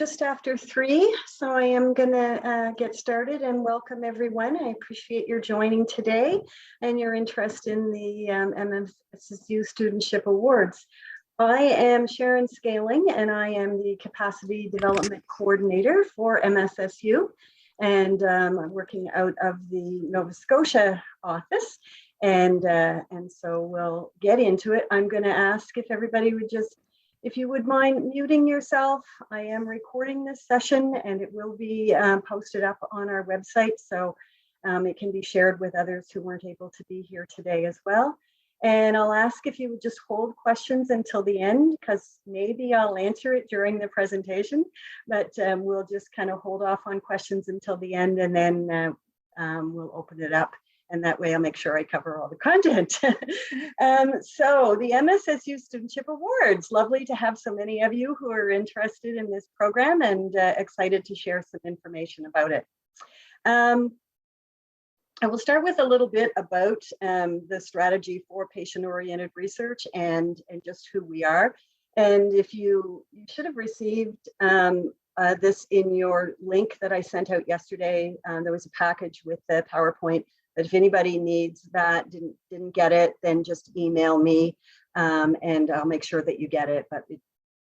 just after 3, so I am going to get started and welcome everyone. I appreciate your joining today and your interest in the MSSU Studentship Awards. I am Sharon Scaling, and I am the Capacity Development Coordinator for MSSU, and I'm working out of the Nova Scotia office. And so we'll get into it. I'm going to ask if everybody would just, if you would mind muting yourself. I am recording this session and it will be posted up on our website, so it can be shared with others who weren't able to be here today as well. And I'll ask if you would just hold questions until the end, because maybe I'll answer it during the presentation, but we'll just kind of hold off on questions until the end, and then we'll open it up. And that way I'll make sure I cover all the content. So the MSSU Studentship Awards, lovely to have so many of you who are interested in this program and excited to share some information about it. I will start with a little bit about the strategy for patient-oriented research and just who we are. And if you should have received this in your link that I sent out yesterday. There was a package with the PowerPoint. But if anybody needs that, didn't get it, then just email me and I'll make sure that you get it. But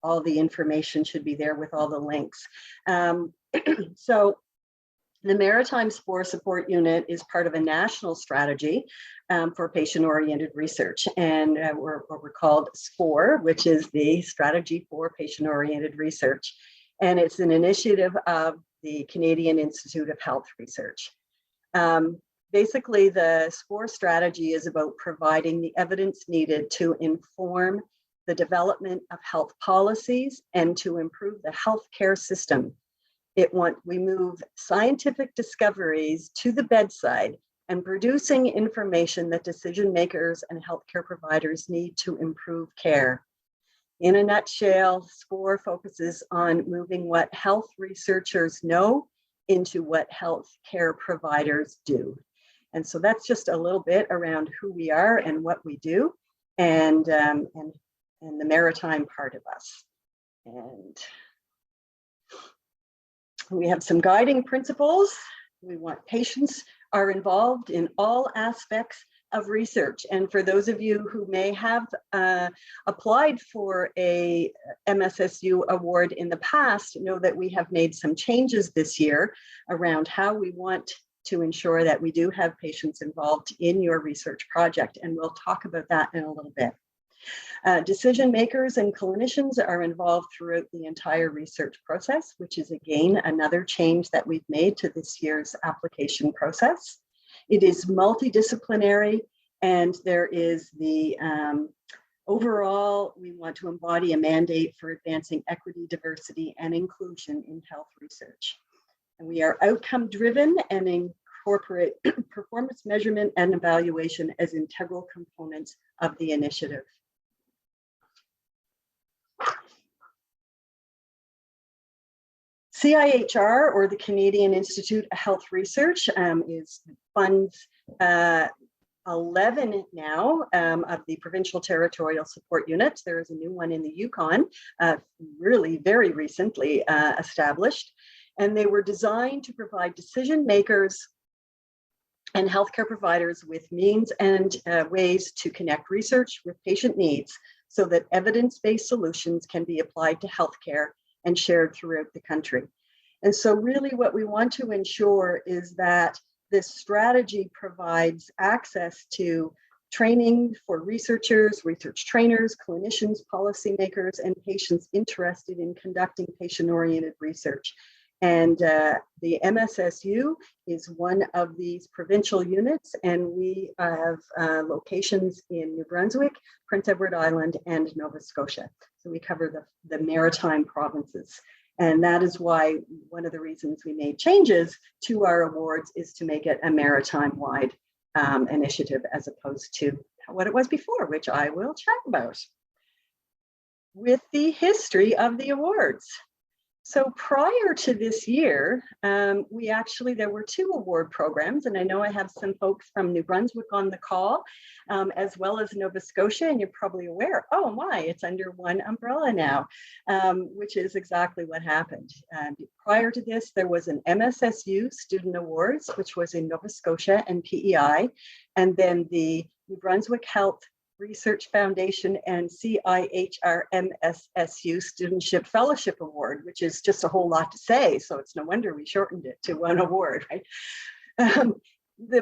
all the information should be there with all the links. So the Maritime SPOR Support Unit is part of a national strategy for patient-oriented research. And we're what we're called SPOR, which is the Strategy for Patient-Oriented Research. And it's an initiative of the Canadian Institute of Health Research. Basically, the SPOR strategy is about providing the evidence needed to inform the development of health policies and to improve the healthcare system. We move scientific discoveries to the bedside and producing information that decision makers and healthcare providers need to improve care. In a nutshell, SPOR focuses on moving what health researchers know into what healthcare providers do. And so that's just a little bit around who we are and what we do, and the maritime part of us. And we have some guiding principles. We want patients are involved in all aspects of research. And for those of you who may have applied for a MSSU award in the past, know that we have made some changes this year around how we want to ensure that we do have patients involved in your research project. And we'll talk about that in a little bit. Decision makers and clinicians are involved throughout the entire research process, which is again another change that we've made to this year's application process. It is multidisciplinary, and there is the overall, we want to embody a mandate for advancing equity, diversity, and inclusion in health research. And we are outcome driven and incorporate performance measurement and evaluation as integral components of the initiative. CIHR, or the Canadian Institute of Health Research, funds 11 now of the provincial territorial support units. There is a new one in the Yukon, really very recently established. And they were designed to provide decision makers and healthcare providers with means and ways to connect research with patient needs so that evidence-based solutions can be applied to healthcare and shared throughout the country. And so really what we want to ensure is that this strategy provides access to training for researchers, research trainers, clinicians, policymakers, and patients interested in conducting patient-oriented research. And the MSSU is one of these provincial units, and we have locations in New Brunswick, Prince Edward Island, and Nova Scotia. So we cover the maritime provinces. And that is why one of the reasons we made changes to our awards is to make it a maritime-wide initiative as opposed to what it was before, which I will chat about. With the history of the awards. So prior to this year, there were 2 award programs, and I know I have some folks from New Brunswick on the call, as well as Nova Scotia, and you're probably aware, oh my, it's under one umbrella now, which is exactly what happened. Prior to this, there was an MSSU Student Awards, which was in Nova Scotia and PEI, and then the New Brunswick Health Research Foundation and CIHR MSSU Studentship Fellowship Award, which is just a whole lot to say. So it's no wonder we shortened it to one award, right?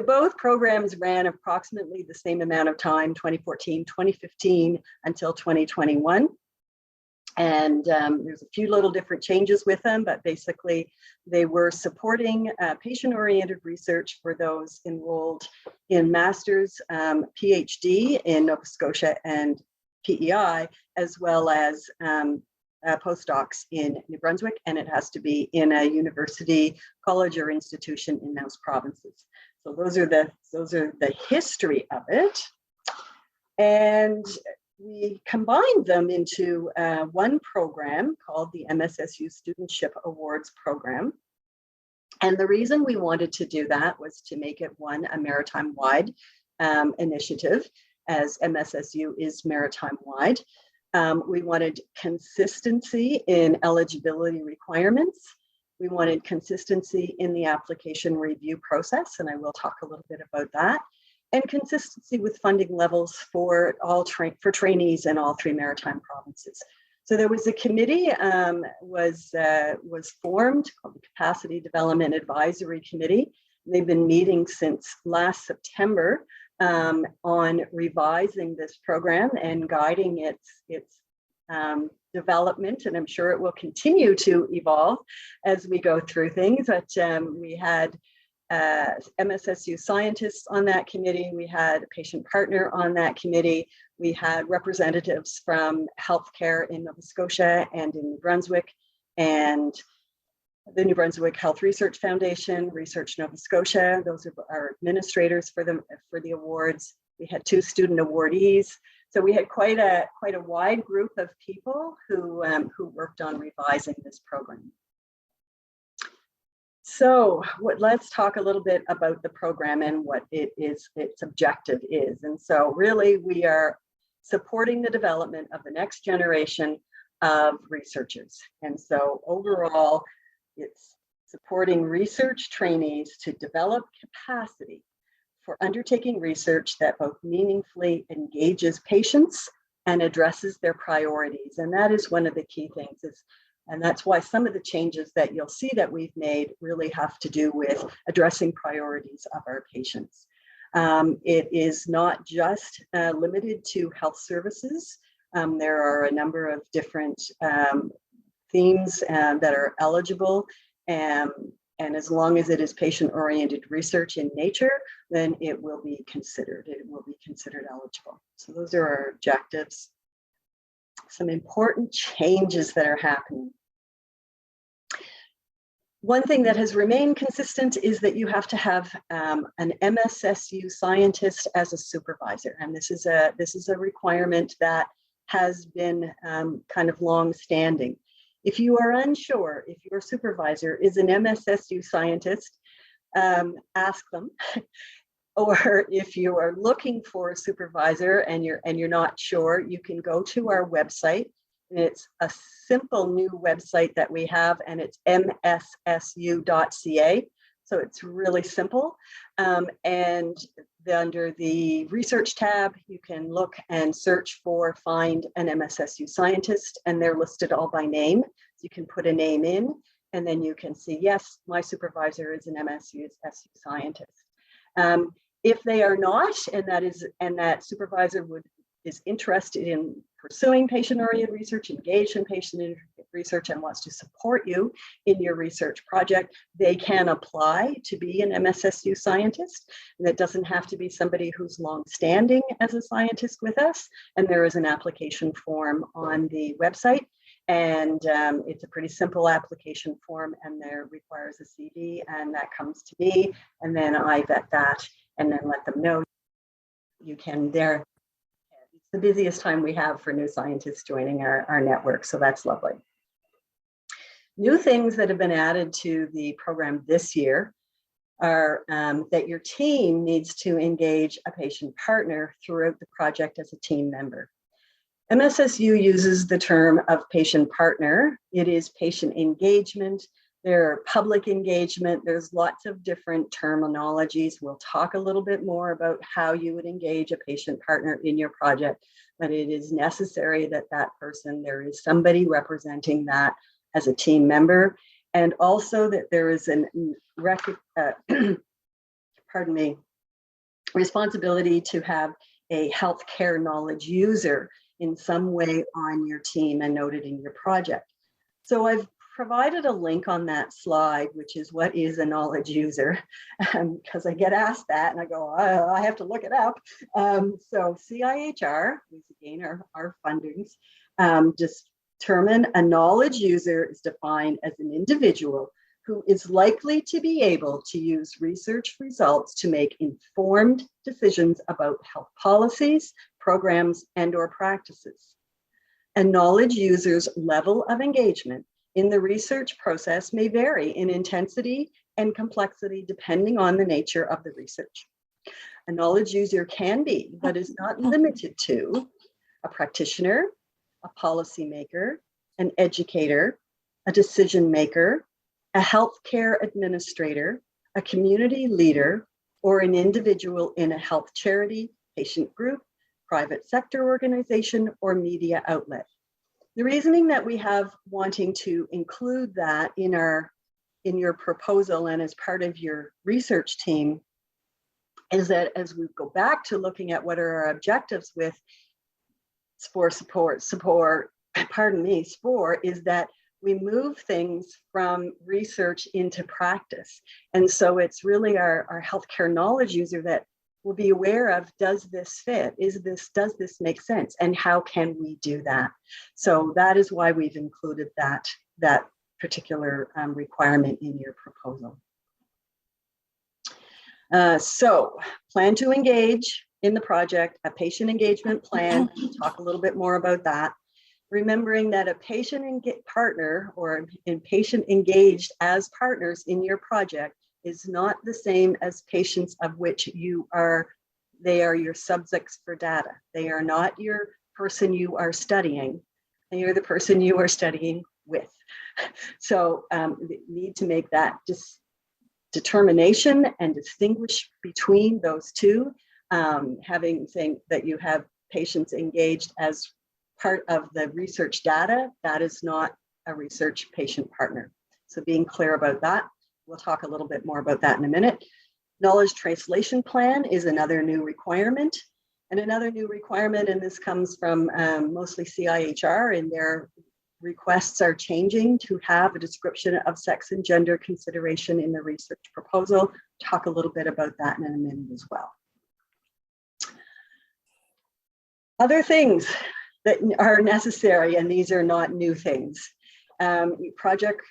Both programs ran approximately the same amount of time, 2014, 2015 until 2021. And there's a few little different changes with them, but basically they were supporting patient-oriented research for those enrolled in master's, PhD in Nova Scotia and PEI, as well as postdocs in New Brunswick, and it has to be in a university, college, or institution in those provinces. So those are the history of it. And we combined them into one program called the MSSU Studentship Awards program. And the reason we wanted to do that was to make it a maritime-wide initiative, as MSSU is maritime-wide. We wanted consistency in eligibility requirements. We wanted consistency in the application review process, and I will talk a little bit about that. And consistency with funding levels for trainees in all 3 maritime provinces. So there was a committee was formed called the Capacity Development Advisory Committee. They've been meeting since last September on revising this program and guiding its development, and I'm sure it will continue to evolve as we go through things. But we had MSSU Scientists on that committee. We had a patient partner on that committee. We had representatives from healthcare in Nova Scotia and in New Brunswick, and the New Brunswick Health Research Foundation, Research Nova Scotia. Those are our administrators for the awards. We had 2 student awardees. So we had quite a wide group of people who worked on revising this program. So let's talk a little bit about the program and what its objective is. And so really we are supporting the development of the next generation of researchers. And so overall, it's supporting research trainees to develop capacity for undertaking research that both meaningfully engages patients and addresses their priorities. And that is one of the key things. And that's why some of the changes that you'll see that we've made really have to do with addressing priorities of our patients. It is not just limited to health services. There are a number of different themes that are eligible, and as long as it is patient-oriented research in nature, then it will be considered. It will be considered eligible. So those are our objectives. Some important changes that are happening. One thing that has remained consistent is that you have to have an MSSU scientist as a supervisor, and this is a requirement that has been kind of long-standing. If you are unsure if your supervisor is an MSSU scientist, ask them. Or if you are looking for a supervisor and you're not sure, you can go to our website. And it's a simple new website that we have, and it's mssu.ca. So it's really simple. And under the research tab, you can look and search for find an MSSU scientist, and they're listed all by name. So you can put a name in, and then you can see, yes, my supervisor is an MSSU scientist. If they are not, and that supervisor is interested in pursuing patient-oriented research, engaged in patient research, and wants to support you in your research project, they can apply to be an MSSU scientist. And it doesn't have to be somebody who's long-standing as a scientist with us. And there is an application form on the website. And it's a pretty simple application form, and there requires a CV, and that comes to me, and then I vet that and then let them know you can there. It's the busiest time we have for new scientists joining our network, so that's lovely. New things that have been added to the program this year are that your team needs to engage a patient partner throughout the project as a team member. MSSU uses the term of patient partner. It is patient engagement. There are public engagement. There's lots of different terminologies. We'll talk a little bit more about how you would engage a patient partner in your project, but it is necessary that that person, there is somebody representing that as a team member, and also that there is an responsibility to have a healthcare knowledge user in some way on your team and noted in your project. So I've provided a link on that slide, which is what is a knowledge user, because I get asked that and I go, oh, I have to look it up. So CIHR, who's again our fundings, determine a knowledge user is defined as an individual who is likely to be able to use research results to make informed decisions about health policies, programs, and/or practices. A knowledge user's level of engagement in the research process may vary in intensity and complexity depending on the nature of the research. A knowledge user can be, but is not limited to, a practitioner, a policymaker, an educator, a decision maker, a healthcare administrator, a community leader, or an individual in a health charity, patient group, private sector organization, or media outlet. The reasoning that we have wanting to include that in your proposal and as part of your research team is that as we go back to looking at what are our objectives with SPOR, is that we move things from research into practice. And so it's really our healthcare knowledge user that will be aware of, does this fit? Does this make sense? And how can we do that? So that is why we've included that particular requirement in your proposal. So plan to engage in the project, a patient engagement plan. We'll talk a little bit more about that. Remembering that a patient partner or patient engaged as partners in your project is not the same as patients of which they are your subjects for data. They are not your person you are studying. They are the person you are studying with. So you need to make that determination and distinguish between those two. Saying that you have patients engaged as part of the research data, that is not a research patient partner. So being clear about that. We'll talk a little bit more about that in a minute. Knowledge translation plan is another new requirement. And another new requirement, and this comes from mostly CIHR, and their requests are changing to have a description of sex and gender consideration in the research proposal. Talk a little bit about that in a minute as well. Other things that are necessary, and these are not new things. Project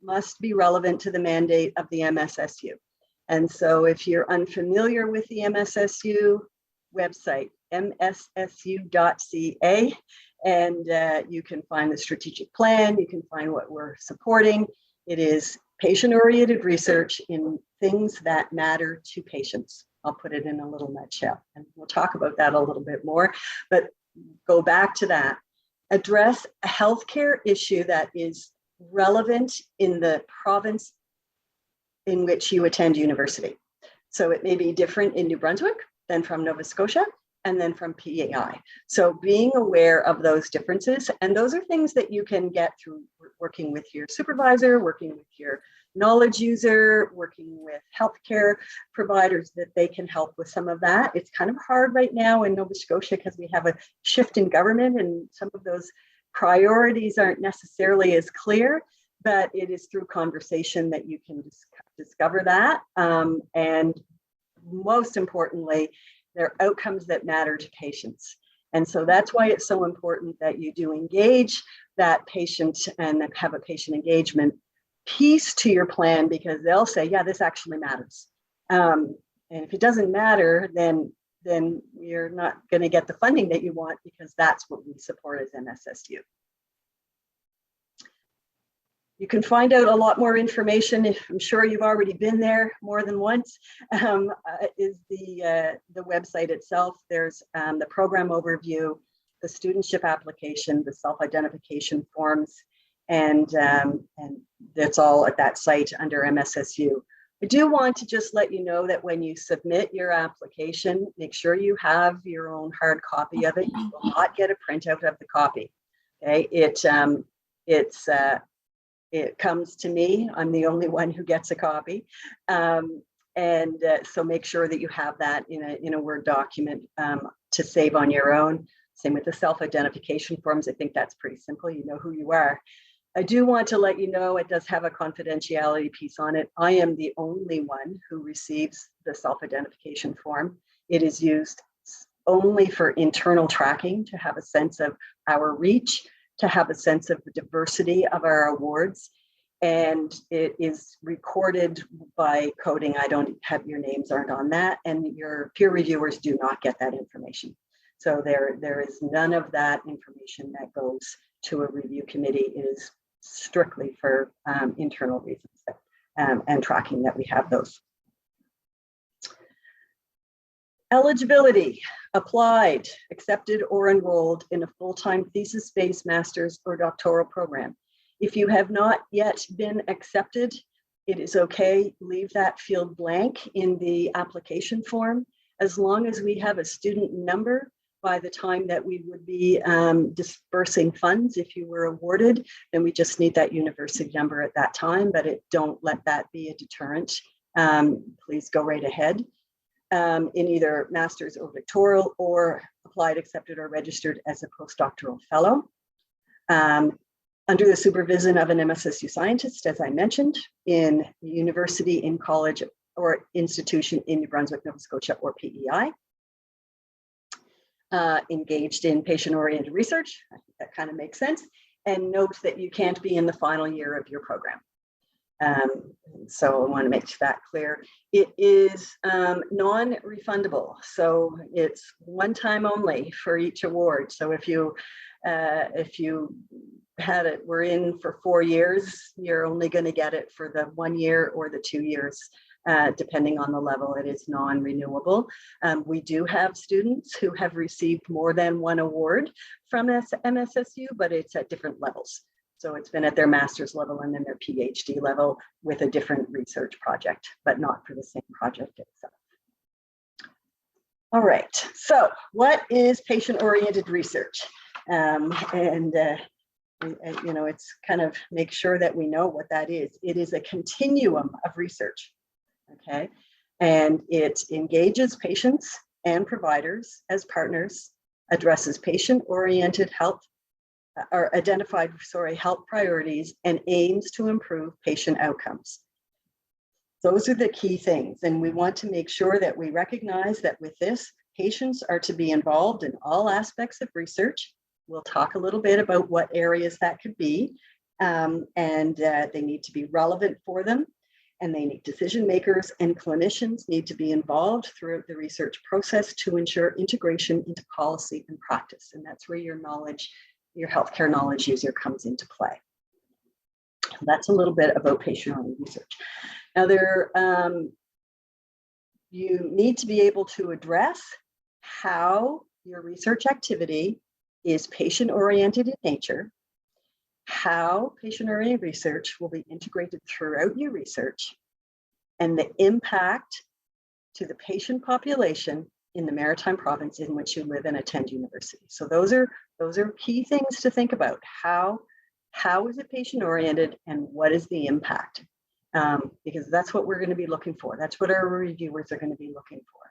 must be relevant to the mandate of the MSSU. And so if you're unfamiliar with the MSSU website, mssu.ca, and you can find the strategic plan, you can find what we're supporting. It is patient-oriented research in things that matter to patients. I'll put it in a little nutshell, and we'll talk about that a little bit more, but go back to that. Address a healthcare issue that is relevant in the province in which you attend university. So it may be different in New Brunswick than from Nova Scotia and then from PEI. So being aware of those differences, and those are things that you can get through working with your supervisor, working with your knowledge user, working with healthcare providers, that they can help with some of that. It's kind of hard right now in Nova Scotia because we have a shift in government and some of those priorities aren't necessarily as clear, but it is through conversation that you can discover that. And most importantly, they're outcomes that matter to patients. And so that's why it's so important that you do engage that patient and have a patient engagement piece to your plan, because they'll say, yeah, this actually matters. And if it doesn't matter, then you're not going to get the funding that you want, because that's what we support as MSSU. You can find out a lot more information, if I'm sure you've already been there more than once, is the website itself. There's the program overview, the studentship application, the self-identification forms, and that's all at that site under MSSU. I do want to just let you know that when you submit your application, make sure you have your own hard copy of it. You will not get a printout of the copy. Okay, it comes to me. I'm the only one who gets a copy. So make sure that you have that in a Word document to save on your own. Same with the self-identification forms. I think that's pretty simple. You know who you are. I do want to let you know it does have a confidentiality piece on it. I am the only one who receives the self-identification form. It is used only for internal tracking, to have a sense of our reach, to have a sense of the diversity of our awards. And it is recorded by coding. I don't have, your names aren't on that, and your peer reviewers do not get that information. So there is none of that information that goes to a review committee. It is strictly for internal reasons and tracking that we have those. Eligibility: applied, accepted, or enrolled in a full-time thesis-based master's or doctoral program. If you have not yet been accepted, it is okay. Leave that field blank in the application form. As long as we have a student number by the time that we would be dispersing funds, if you were awarded, then we just need that university number at that time, but don't let that be a deterrent. Please go right ahead. In either master's or doctoral, or applied, accepted, or registered as a postdoctoral fellow. Under the supervision of an MSSU scientist, as I mentioned, in university, in college, or institution in New Brunswick, Nova Scotia, or PEI. Engaged in patient-oriented research. I think that kind of makes sense. And note that you can't be in the final year of your program. So I want to make that clear. It is non-refundable, so it's one time only for each award. So if you had it, we're in for 4 years, you're only going to get it for the 1 year or the 2 years. Depending on the level, it is non-renewable. We do have students who have received more than one award from MSSU, but it's at different levels. So it's been at their master's level and then their PhD level with a different research project, but not for the same project itself. All right, so what is patient-oriented research? It's kind of make sure that we know what that is. It is a continuum of research. Okay, and it engages patients and providers as partners, addresses patient-oriented health, or identified, health priorities, and aims to improve patient outcomes. Those are the key things, and we want to make sure that we recognize that with this, patients are to be involved in all aspects of research. We'll talk a little bit about what areas that could be, and they need to be relevant for them. And they need decision makers and clinicians need to be involved throughout the research process to ensure integration into policy and practice. And that's where your knowledge, your healthcare knowledge user comes into play. That's a little bit about patient-oriented research. Now you need to be able to address how your research activity is patient-oriented in nature, how patient-oriented research will be integrated throughout your research, and the impact to the patient population in the Maritime province in which you live and attend university. So those are key things to think about. How is it patient-oriented and what is the impact? Because that's what we're going to be looking for. That's what our reviewers are going to be looking for.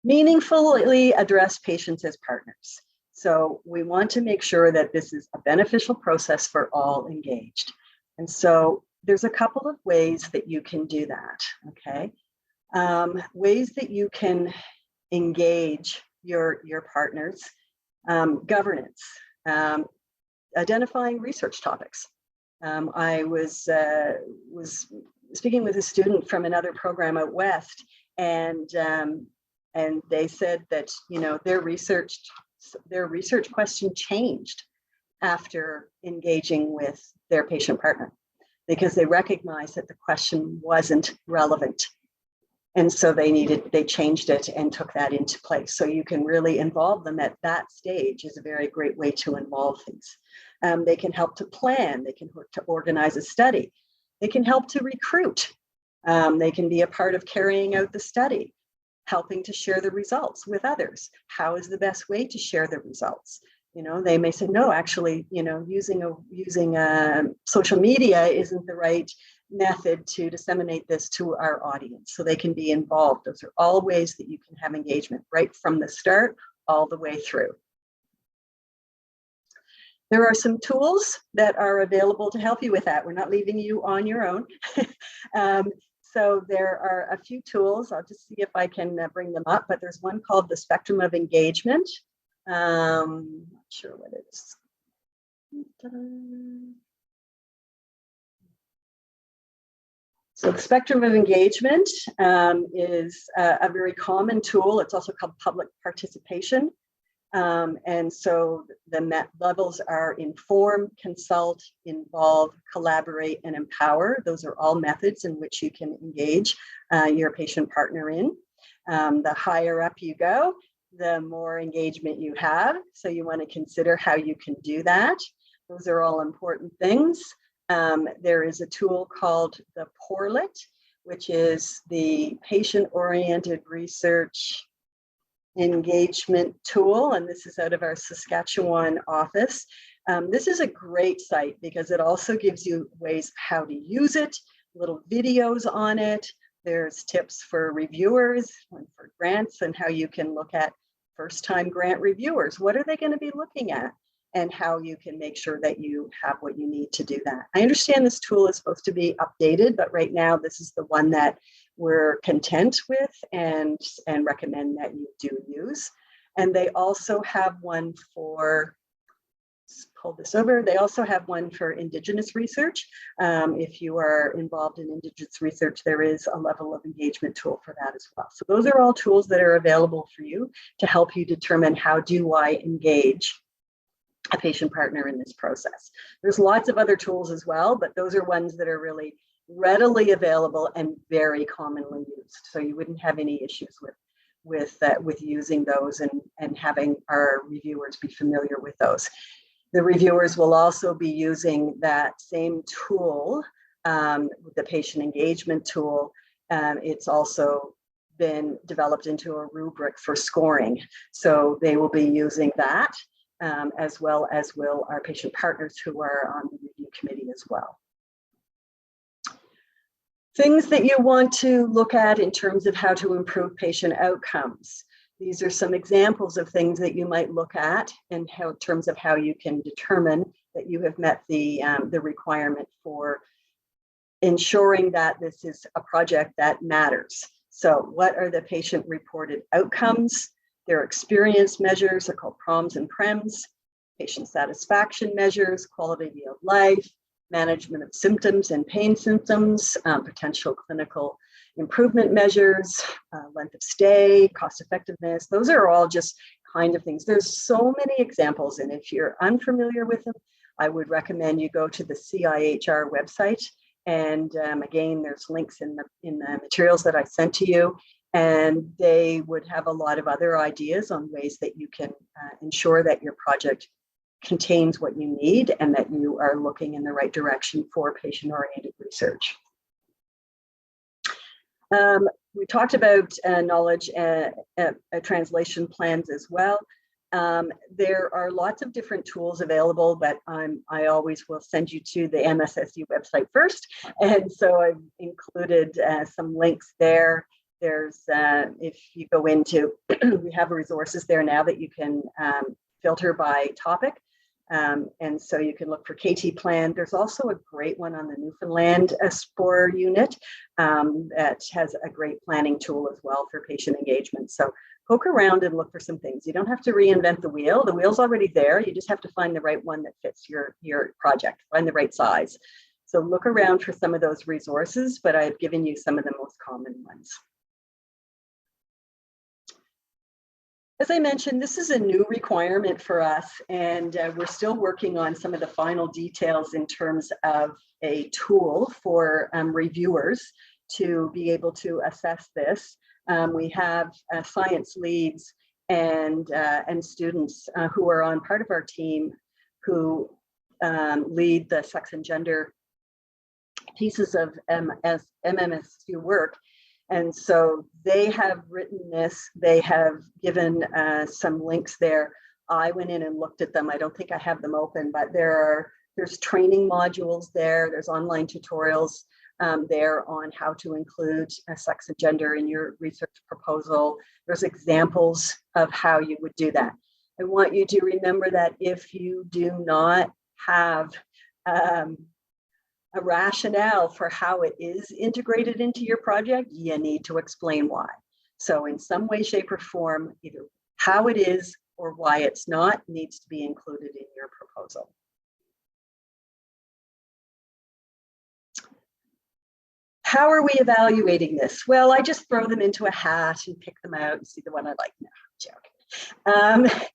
Meaningfully address patients as partners. So we want to make sure that this is a beneficial process for all engaged. And so there's a couple of ways that you can do that, okay? Ways that you can engage your partners. Governance, identifying research topics. I was speaking with a student from another program out west, and they said that their research question changed after engaging with their patient partner, because they recognized that the question wasn't relevant. And so they changed it and took that into place. So you can really involve them at that stage is a very great way to involve things. They can help to plan, they can help to organize a study, they can help to recruit, they can be a part of carrying out the study, helping to share the results with others. How is the best way to share the results? You know, they may say, no, actually, you know, using social media isn't the right method to disseminate this to our audience. So they can be involved. Those are all ways that you can have engagement right from the start all the way through. There are some tools that are available to help you with that. We're not leaving you on your own. So there are a few tools. I'll just see if I can bring them up, but there's one called the Spectrum of Engagement. Not sure what it is. So the Spectrum of Engagement is a very common tool. It's also called public participation. And so the levels are inform, consult, involve, collaborate, and empower. Those are all methods in which you can engage your patient partner in. The higher up you go, the more engagement you have. So you want to consider how you can do that. Those are all important things. There is a tool called the PORLIT, which is the Patient-Oriented Research Engagement Tool, and this is out of our Saskatchewan office. This is a great site because it also gives you ways how to use it, little videos on it. There's tips for reviewers and for grants and how you can look at first-time grant reviewers. What are they going to be looking at? And how you can make sure that you have what you need to do that. I understand this tool is supposed to be updated, but right now this is the one that we're content with and recommend that you do use. And they also have one for, let's pull this over, they also have one for Indigenous research. If you are involved in Indigenous research, there is a level of engagement tool for that as well. So those are all tools that are available for you to help you determine how do I engage a patient partner in this process. There's lots of other tools as well, but those are ones that are really readily available and very commonly used. So you wouldn't have any issues with using those and having our reviewers be familiar with those. The reviewers will also be using that same tool, the patient engagement tool. It's also been developed into a rubric for scoring. So they will be using that. As well as will our patient partners who are on the review committee as well. Things that you want to look at in terms of how to improve patient outcomes. These are some examples of things that you might look at in terms of how you can determine that you have met the requirement for ensuring that this is a project that matters. So what are the patient reported outcomes? Their experience measures are called PROMs and PREMs, patient satisfaction measures, quality of life, management of symptoms and pain symptoms, potential clinical improvement measures, length of stay, cost effectiveness. Those are all just kind of things. There's so many examples, and if you're unfamiliar with them, I would recommend you go to the CIHR website. And again, there's links in the materials that I sent to you. And they would have a lot of other ideas on ways that you can ensure that your project contains what you need and that you are looking in the right direction for patient-oriented research. We talked about knowledge translation plans as well. There are lots of different tools available, but I always will send you to the MSSU website first. And so I've included some links there. There's, if you go into, we have resources there now that you can filter by topic. And so you can look for KT plan. There's also a great one on the Newfoundland SPOR unit that has a great planning tool as well for patient engagement. So poke around and look for some things. You don't have to reinvent the wheel. The wheel's already there. You just have to find the right one that fits your project, find the right size. So look around for some of those resources, but I've given you some of the most common ones. As I mentioned, this is a new requirement for us, and we're still working on some of the final details in terms of a tool for reviewers to be able to assess this. We have science leads and students who are on part of our team who lead the sex and gender pieces of MMSU work. And so they have written this, they have given some links there. I went in and looked at them. I don't think I have them open, but there's training modules there. There's online tutorials there on how to include sex and gender in your research proposal. There's examples of how you would do that. I want you to remember that if you do not have a rationale for how it is integrated into your project, you need to explain why. So in some way, shape, or form, either how it is or why it's not needs to be included in your proposal. How are we evaluating this? Well, I just throw them into a hat and pick them out and see the one I like. No, I'm joking.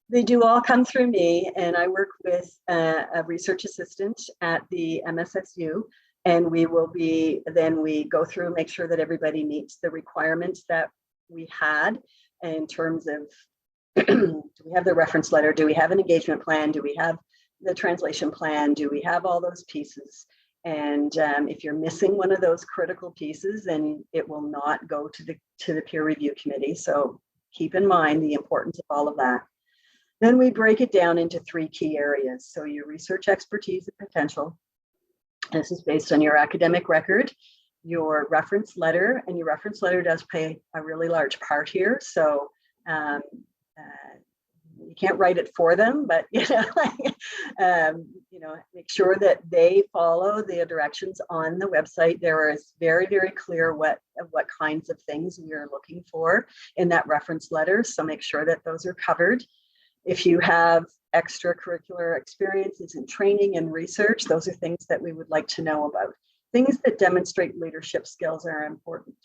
They do all come through me, and I work with a research assistant at the MSSU, and we go through and make sure that everybody meets the requirements that we had in terms of do we have the reference letter, do we have an engagement plan, do we have the translation plan, do we have all those pieces? And if you're missing one of those critical pieces, then it will not go to the peer review committee. So keep in mind the importance of all of that. Then we break it down into 3 key areas. So your research expertise and potential. This is based on your academic record, your reference letter, and your reference letter does play a really large part here. So you can't write it for them, but make sure that they follow the directions on the website. There is very, very clear what kinds of things we are looking for in that reference letter. So make sure that those are covered. If you have extracurricular experiences in training and research, those are things that we would like to know about. Things that demonstrate leadership skills are important.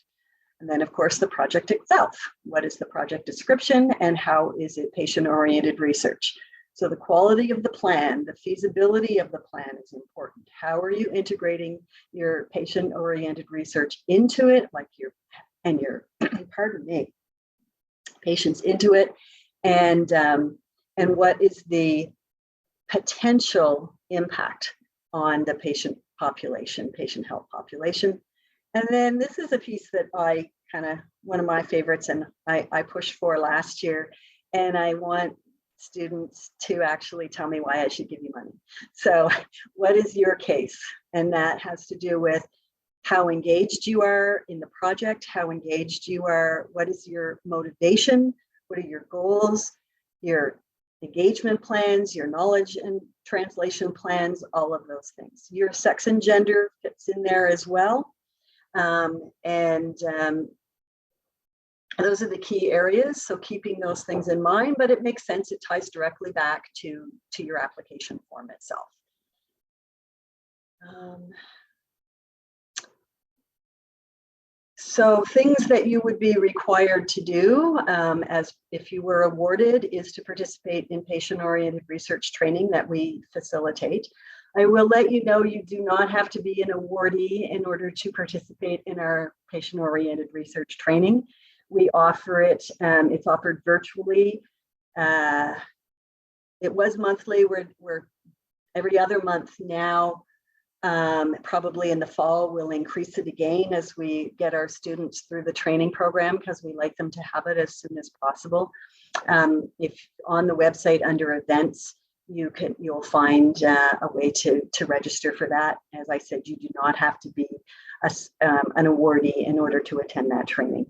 And then, of course, the project itself. What is the project description and how is it patient-oriented research? So the quality of the plan, the feasibility of the plan is important. How are you integrating your patient-oriented research into it, pardon me, patients into it, and what is the potential impact on the patient population, patient health population. And then this is a piece that one of my favorites, and I pushed for last year, and I want students to actually tell me why I should give you money. So what is your case? And that has to do with how engaged you are in the project, how engaged you are, what is your motivation, what are your goals, your engagement plans, your knowledge and translation plans, all of those things. Your sex and gender fits in there as well. Those are the key areas. So keeping those things in mind, but it makes sense. It ties directly back to your application form itself. So things that you would be required to do as if you were awarded is to participate in patient-oriented research training that we facilitate. I will let you know you do not have to be an awardee in order to participate in our patient-oriented research training. We offer it, it's offered virtually. It was monthly, we're every other month now. Probably in the fall, we'll increase it again as we get our students through the training program, because we like them to have it as soon as possible. If on the website under events, you'll find a way to register for that. As I said, you do not have to be an awardee in order to attend that training.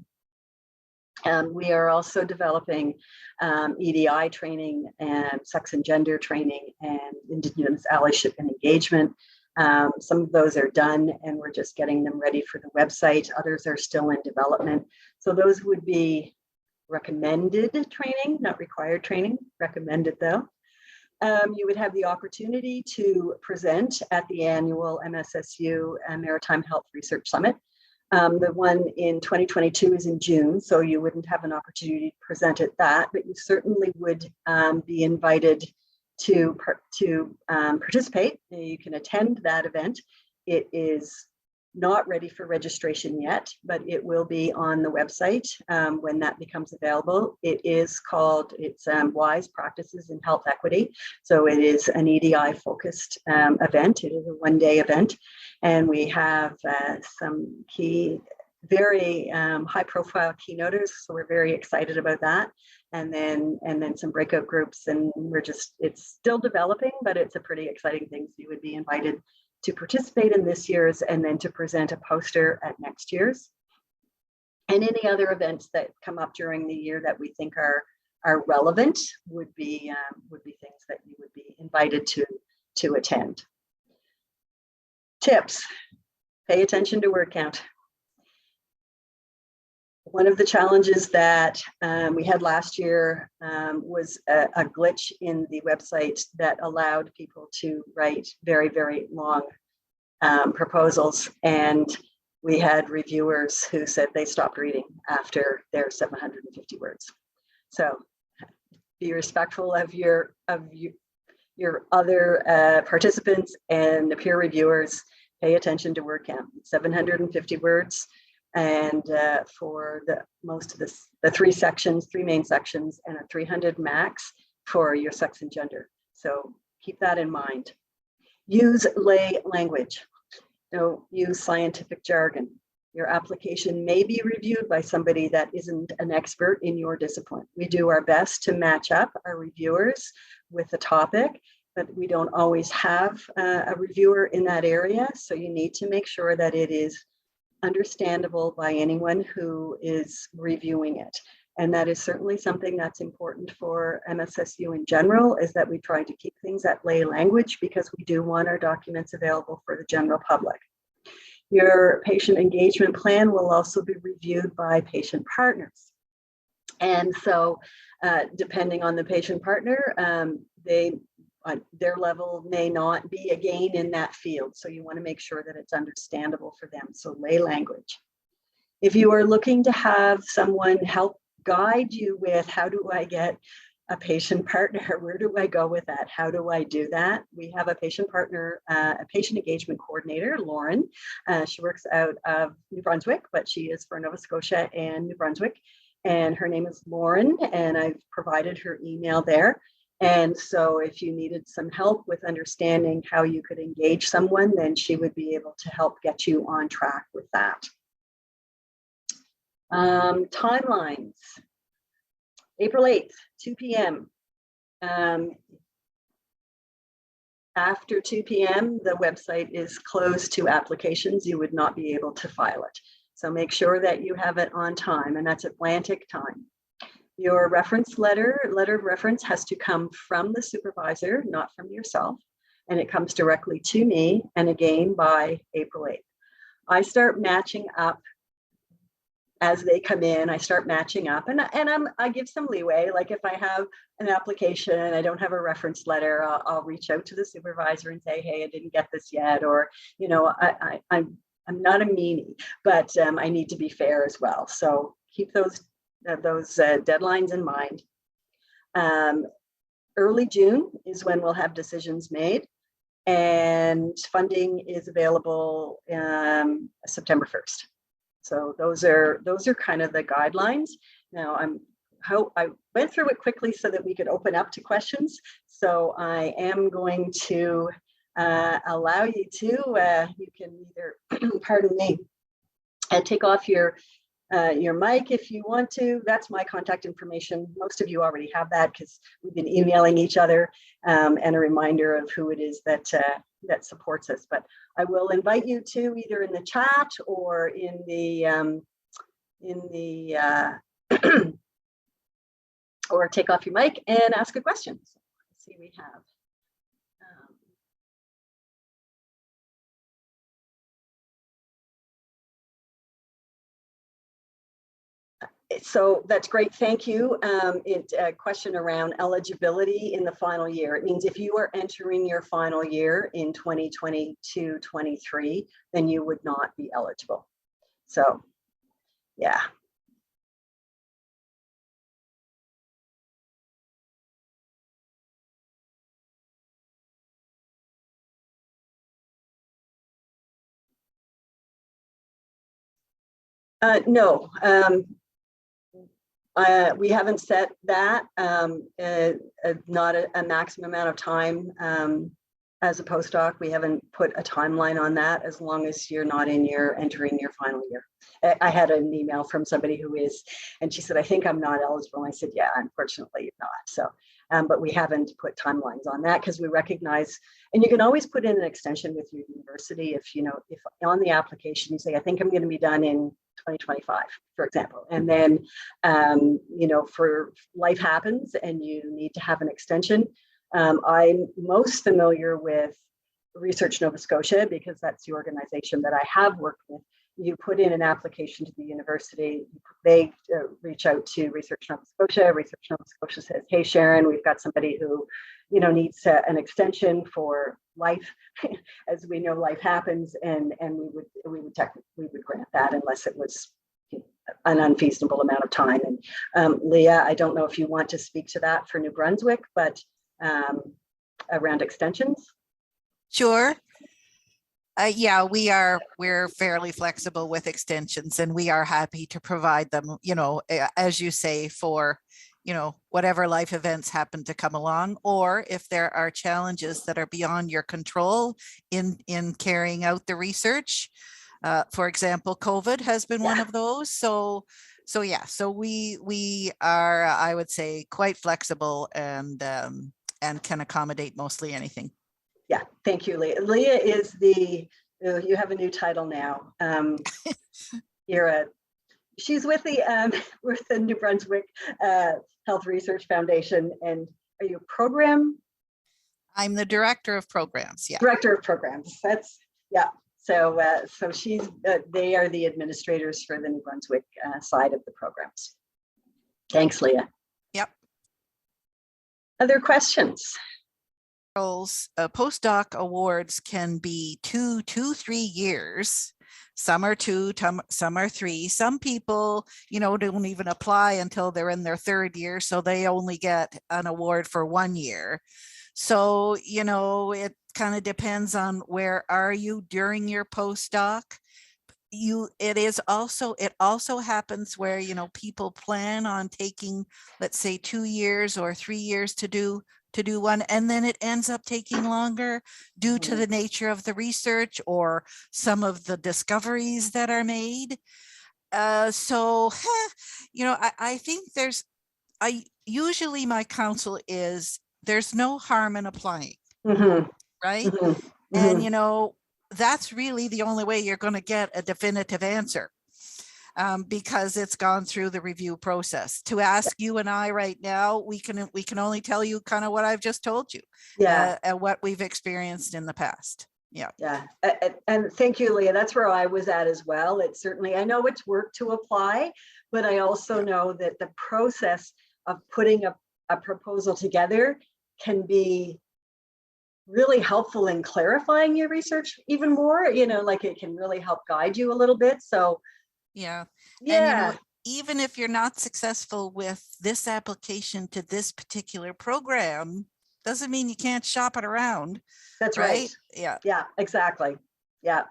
We are also developing EDI training and sex and gender training and Indigenous allyship and engagement. Some of those are done and we're just getting them ready for the website. Others are still in development. So those would be recommended training, not required training, recommended though. You would have the opportunity to present at the annual MSSU Maritime Health Research Summit. The one in 2022 is in June, so you wouldn't have an opportunity to present at that, but you certainly would be invited to participate. You can attend that event. It is not ready for registration yet, but it will be on the website when that becomes available. It is called, it's Wise Practices in Health Equity. So it is an EDI focused event. It is a one-day event. And we have some key, very high profile keynoters. So we're very excited about that. And then some breakout groups, and it's still developing, but it's a pretty exciting thing. So you would be invited to participate in this year's and then to present a poster at next year's. And any other events that come up during the year that we think are relevant would be things that you would be invited to attend. Tips: pay attention to word count. One of the challenges that we had last year was a glitch in the website that allowed people to write very, very long proposals. And we had reviewers who said they stopped reading after their 750 words. So be respectful of your other participants and the peer reviewers. Pay attention to word count. 750 words. And for most of the three main sections, and a 300 max for your sex and gender. So keep that in mind. Use lay language. Don't use scientific jargon. Your application may be reviewed by somebody that isn't an expert in your discipline. We do our best to match up our reviewers with the topic, but we don't always have a reviewer in that area. So you need to make sure that it is understandable by anyone who is reviewing it. And that is certainly something that's important for MSSU in general, is that we try to keep things at lay language because we do want our documents available for the general public. Your patient engagement plan will also be reviewed by patient partners. And so depending on the patient partner, their level may not be again in that field. So you want to make sure that it's understandable for them. So lay language. If you are looking to have someone help guide you with how do I get a patient partner, where do I go with that? How do I do that? We have a patient partner, a patient engagement coordinator, Lauren. She works out of New Brunswick, but she is for Nova Scotia and New Brunswick. And her name is Lauren, and I've provided her email there. And so if you needed some help with understanding how you could engage someone, then she would be able to help get you on track with that. Timelines. April 8th, 2 p.m. After 2 p.m., the website is closed to applications. You would not be able to file it. So make sure that you have it on time, and that's Atlantic time. Your reference letter of reference has to come from the supervisor, not from yourself, and it comes directly to me, and again by April 8th. I start matching up as they come in. I start matching up, and I give some leeway. Like if I have an application and I don't have a reference letter, I'll reach out to the supervisor and say, hey, I didn't get this yet, or I'm not a meanie, but I need to be fair as well. So keep those deadlines in mind. Early June is when we'll have decisions made, and funding is available September 1st. So those are kind of the guidelines. Now I went through it quickly so that we could open up to questions. So I am going to allow you to, you can either, pardon me, take off your mic if you want to. That's my contact information. Most of you already have that because we've been emailing each other, and a reminder of who it is that supports us. But I will invite you to either in the chat or in the or take off your mic and ask a question. So let's see, we have. So that's great, thank you. A question around eligibility in the final year. It means if you are entering your final year in 2022-23, then you would not be eligible. So, yeah. No, we haven't set that, not a maximum amount of time. As a postdoc, we haven't put a timeline on that, as long as you're not entering your final year. I had an email from somebody who is, and she said, I think I'm not eligible. And I said, yeah, unfortunately you're not. So, but we haven't put timelines on that, because we recognize, and you can always put in an extension with your university if on the application you say, I think I'm going to be done in 2025, for example, and then for life happens and you need to have an extension. I'm most familiar with Research Nova Scotia, because that's the organization that I have worked with. You put in an application to the university, they reach out to Research Nova Scotia. Research Nova Scotia says, hey, Sharon, we've got somebody who needs an extension for life. As we know, life happens, and we would grant that, unless it was an unfeasible amount of time. And Leah, I don't know if you want to speak to that for New Brunswick, but around extensions. Sure. Yeah, we're fairly flexible with extensions, and we are happy to provide them, as you say, for, whatever life events happen to come along, or if there are challenges that are beyond your control in carrying out the research. For example, COVID has been one of those. So we are, I would say, quite flexible and can accommodate mostly anything. Yeah, thank you, Leah. Leah is you have a new title now. She's with the New Brunswick Health Research Foundation, and are you a program? I'm the director of programs. Yeah. Director of programs. So they are the administrators for the New Brunswick side of the programs. Thanks, Leah. Yep. Other questions? Postdoc awards can be 2 to 3 years. Some are 2, some are 3. Some people, don't even apply until they're in their 3rd year, so they only get an award for 1 year. So, it kind of depends on where are you during your postdoc. It also happens where, people plan on taking, let's say, 2 years or 3 years to do one, and then it ends up taking longer due to the nature of the research or some of the discoveries that are made. I think usually my counsel is there's no harm in applying, right? And that's really the only way you're going to get a definitive answer. Because it's gone through the review process. To ask you and I right now, we can only tell you kind of what I've just told you, and what we've experienced in the past. Yeah. And thank you, Leah. That's where I was at as well. It's certainly, I know it's work to apply, but I also know that the process of putting a proposal together can be really helpful in clarifying your research even more. Like it can really help guide you a little bit. So. Yeah. And even if you're not successful with this application to this particular program, doesn't mean you can't shop it around. That's right. Yeah, exactly. Yeah.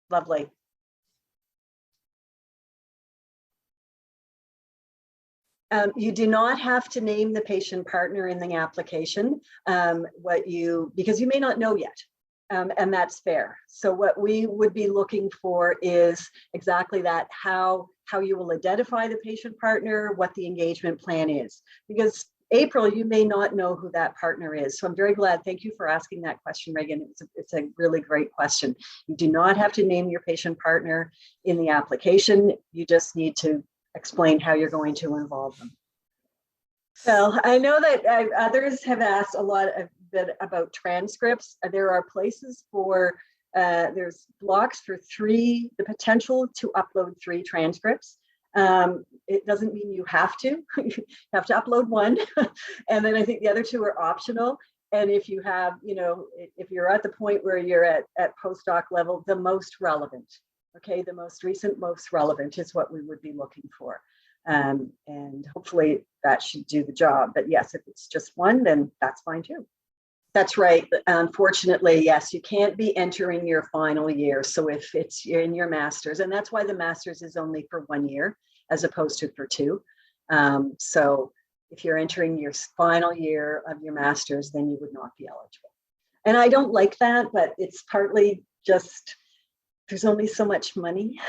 Lovely. You do not have to name the patient partner in the application, because you may not know yet. And that's fair. So what we would be looking for is exactly that, how you will identify the patient partner, what the engagement plan is. Because April, you may not know who that partner is. So I'm very glad. Thank you for asking that question, Reagan. It's a really great question. You do not have to name your patient partner in the application. You just need to explain how you're going to involve them. Well, I know that others have asked a lot about transcripts. There are places for, there's blocks for the potential to upload 3 transcripts. It doesn't mean you have to. You have to upload 1. And then I think the other 2 are optional. And if you have, if you're at the point where you're at postdoc level, the most relevant Okay, the most recent, most relevant is what we would be looking for. And hopefully that should do the job. But yes, if it's just one, then that's fine too. That's right. Unfortunately, yes, you can't be entering your final year. So if it's in your master's, and that's why the master's is only for 1 year as opposed to for 2. So if you're entering your final year of your master's, then you would not be eligible. And I don't like that, but it's partly just, there's only so much money.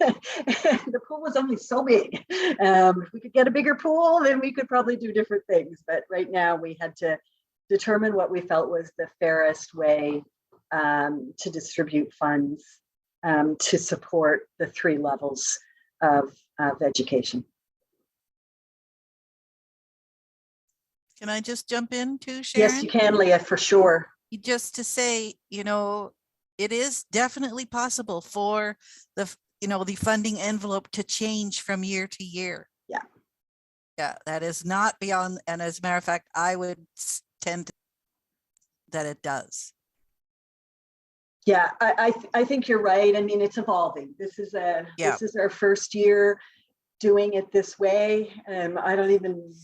The pool was only so big. If we could get a bigger pool, then we could probably do different things. But right now we had to determine what we felt was the fairest way to distribute funds to support the 3 levels of education. Can I just jump in too, Sharon? Yes, you can, Leah, for sure. Just to say, you know, it is definitely possible for the, you know, the funding envelope to change from year to year. Yeah. Yeah, that is not beyond, and as a matter of fact, I would tend to that it does. Yeah, I think you're right. I mean, it's evolving. This is this is our first year doing it this way. I don't even,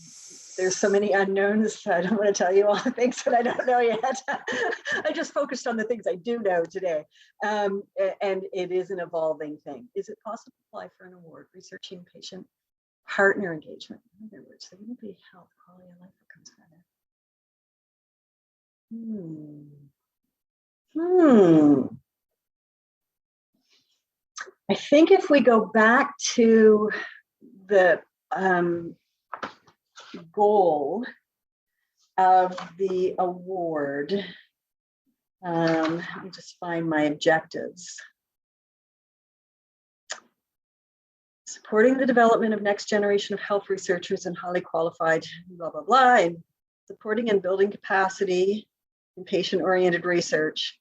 there's so many unknowns. I don't want to tell you all the things that I don't know yet. I just focused on the things I do know today. And it is an evolving thing. Is it possible to apply for an award researching patient partner engagement? In other words, there wouldn't be health, quality of life that comes from it. I think if we go back to the goal of the award, let me just find my objectives. Supporting the development of next generation of health researchers and highly qualified, blah, blah, blah, and supporting and building capacity in patient-oriented research.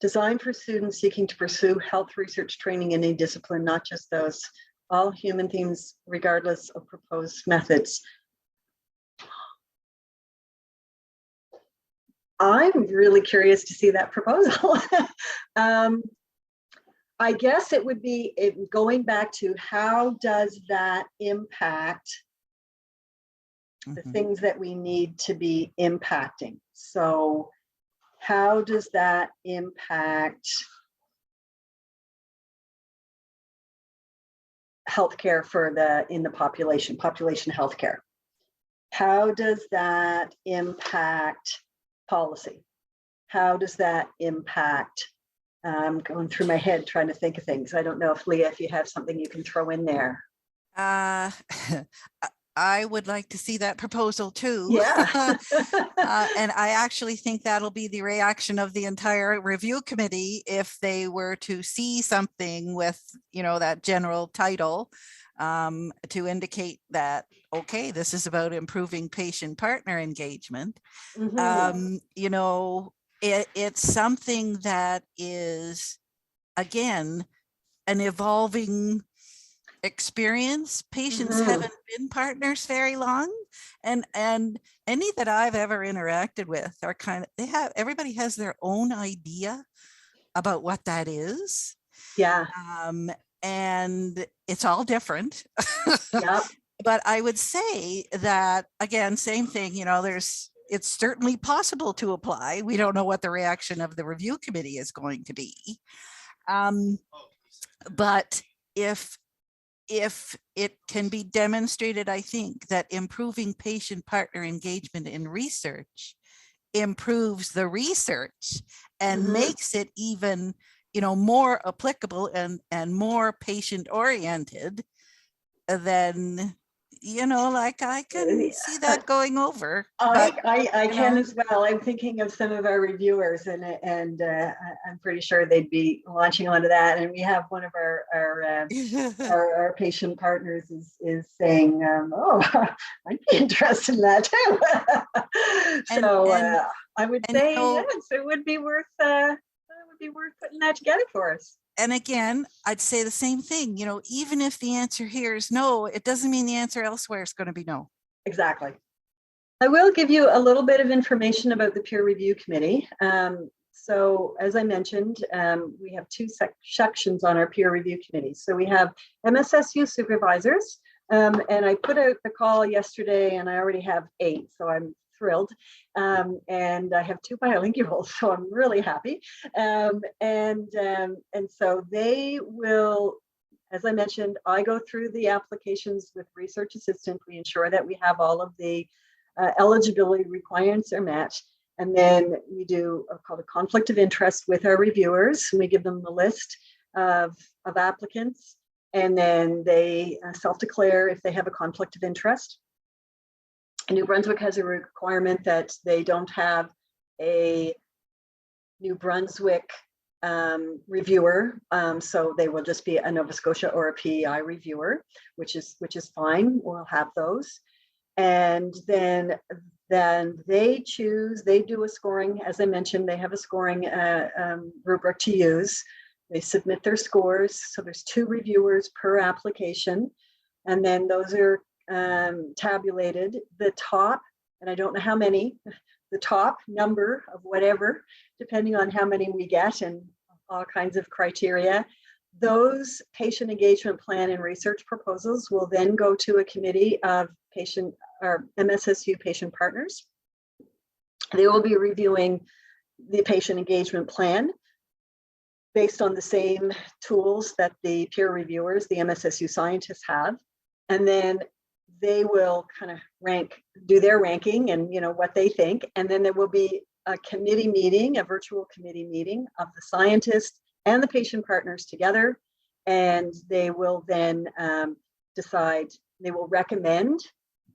Designed for students seeking to pursue health research training in a discipline, not just those, all human themes, regardless of proposed methods. I'm really curious to see that proposal. I guess it would be going back to how does that impact the things that we need to be impacting? So how does that impact healthcare for in the population healthcare? How does that impact policy? How does that impact, going through my head trying to think of things. I don't know if Leah, if you have something you can throw in there. I would like to see that proposal too. Yeah. And I actually think that'll be the reaction of the entire review committee if they were to see something with, you know, that general title to indicate that, okay, this is about improving patient partner engagement. You know, it's something that is, again, an evolving experience. Patients haven't been partners very long, and any that I've ever interacted with are everybody has their own idea about what that is. Yeah. And it's all different. Yep. But I would say that, again, same thing, you know, it's certainly possible to apply. We don't know what the reaction of the review committee is going to be. But if it can be demonstrated, I think, that improving patient partner engagement in research improves the research and makes it even, you know, more applicable and more patient oriented, then, you know, like I can see that going over. I can as well. I'm thinking of some of our reviewers, and I'm pretty sure they'd be launching onto that. And we have one of our patient partners is saying, "Oh, I'd be interested in that too." So I would say, you know, yes, it would be worth putting that together for us. And again, I'd say the same thing, you know, even if the answer here is no, it doesn't mean the answer elsewhere is going to be no. Exactly. I will give you a little bit of information about the peer review committee. So as I mentioned, we have two sections on our peer review committee. So we have MSSU supervisors, and I put out the call yesterday and I already have 8, so I'm thrilled. And I have 2 bilinguals, so I'm really happy. And so they will, as I mentioned, I go through the applications with research assistant. We ensure that we have all of the eligibility requirements are met. And then we do called a conflict of interest with our reviewers. We give them the list of applicants, and then they self-declare if they have a conflict of interest. New Brunswick has a requirement that they don't have a New Brunswick reviewer, so they will just be a Nova Scotia or a PEI reviewer, which is fine. We'll have those. And then they choose, they do a scoring, as I mentioned, they have a scoring rubric to use. They submit their scores. So there's 2 reviewers per application. And then those are tabulated. The top, and I don't know how many, the top number of whatever, depending on how many we get and all kinds of criteria. Those patient engagement plan and research proposals will then go to a committee of patient or MSSU patient partners. They will be reviewing the patient engagement plan based on the same tools that the peer reviewers, the MSSU scientists have. And then they will kind of do their ranking and what they think. And then there will be a committee meeting, a virtual committee meeting of the scientists and the patient partners together. And they will then decide, they will recommend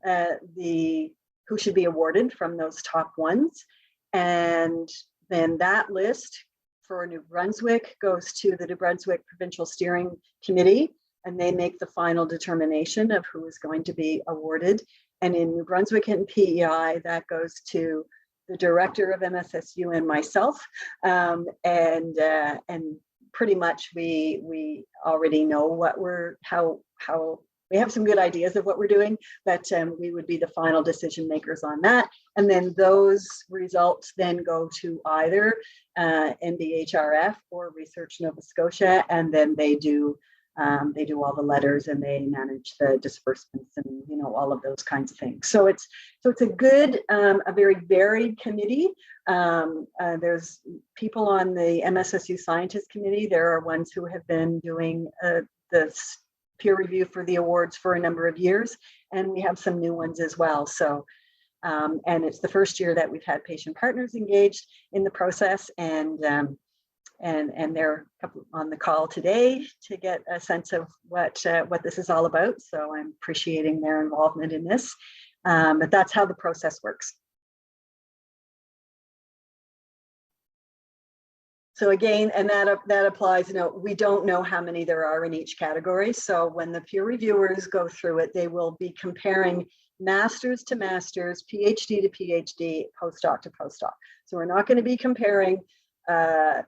who should be awarded from those top ones. And then that list for New Brunswick goes to the New Brunswick Provincial Steering Committee, and they make the final determination of who is going to be awarded. And in New Brunswick and PEI, that goes to the director of MSSU and myself. And pretty much we already know how we have some good ideas of what we're doing, but we would be the final decision makers on that. And then those results then go to either NBHRF or Research Nova Scotia, and then they do all the letters and they manage the disbursements and all of those kinds of things. So it's a good, a very varied committee. There's people on the MSSU Scientist Committee. There are ones who have been doing the peer review for the awards for a number of years, and we have some new ones as well. So and it's the first year that we've had patient partners engaged in the process, and they're on the call today to get a sense of what this is all about. So I'm appreciating their involvement in this, but that's how the process works. So again, and that applies, we don't know how many there are in each category. So when the peer reviewers go through it, they will be comparing masters to masters, PhD to PhD, postdoc to postdoc. So we're not going to be comparing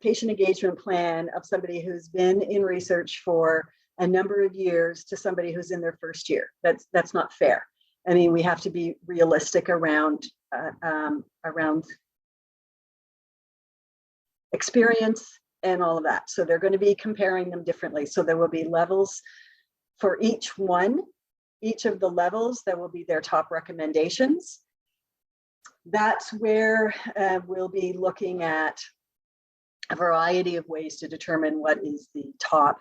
patient engagement plan of somebody who's been in research for a number of years to somebody who's in their first year. That's not fair. I mean, we have to be realistic around experience and all of that. So they're going to be comparing them differently. So there will be levels for each one. Each of the levels, there will be their top recommendations. That's where we'll be looking at a variety of ways to determine what is the top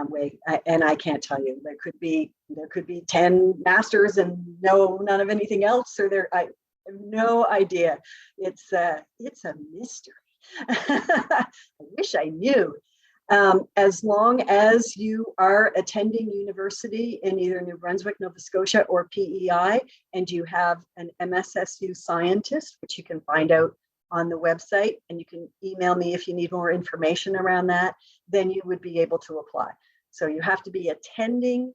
way. And I can't tell you, there could be 10 masters and none of anything else, or I have no idea. It's a mystery. I wish I knew. As long as you are attending university in either New Brunswick, Nova Scotia, or PEI, and you have an MSSU scientist, which you can find out on the website, and you can email me if you need more information around that, then you would be able to apply. So you have to be attending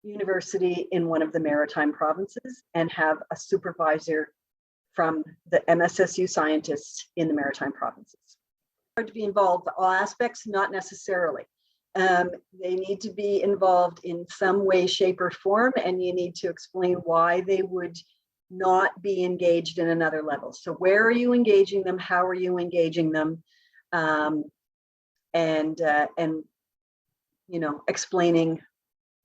university in one of the maritime provinces and have a supervisor from the MSSU scientists in the maritime provinces. Hard to be involved, all aspects, not necessarily. They need to be involved in some way, shape, or form, and you need to explain why they would not be engaged in another level. So where are you engaging them? How are you engaging them? and you know, explaining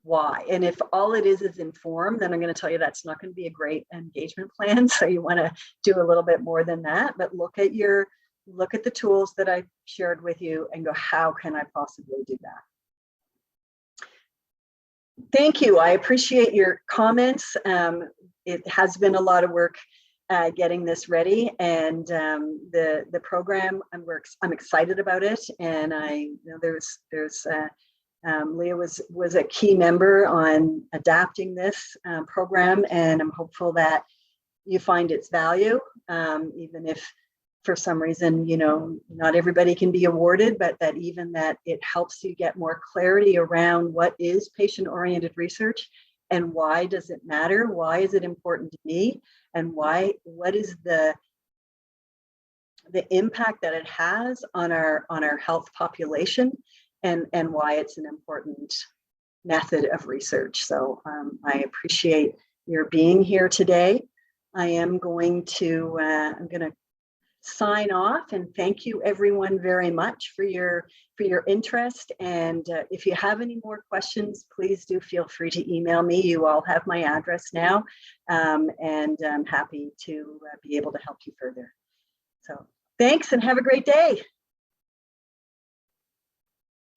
why. And if all it is informed, then I'm going to tell you that's not going to be a great engagement plan. So you want to do a little bit more than that, but look at the tools that I shared with you and go, how can I possibly do that? Thank you. I appreciate your comments. It has been a lot of work getting this ready, and the program, I'm excited about it. And there's Leah was a key member on adapting this program, and I'm hopeful that you find its value, even if for some reason, you know, not everybody can be awarded, but that it helps you get more clarity around what is patient-oriented research and why does it matter? Why is it important to me? And what is the impact that it has on our health population, and why it's an important method of research. So I appreciate your being here today. I am going to sign off and thank you everyone very much for your interest. And if you have any more questions, please do feel free to email me. You all have my address now, and I'm happy to be able to help you further. So thanks and have a great day.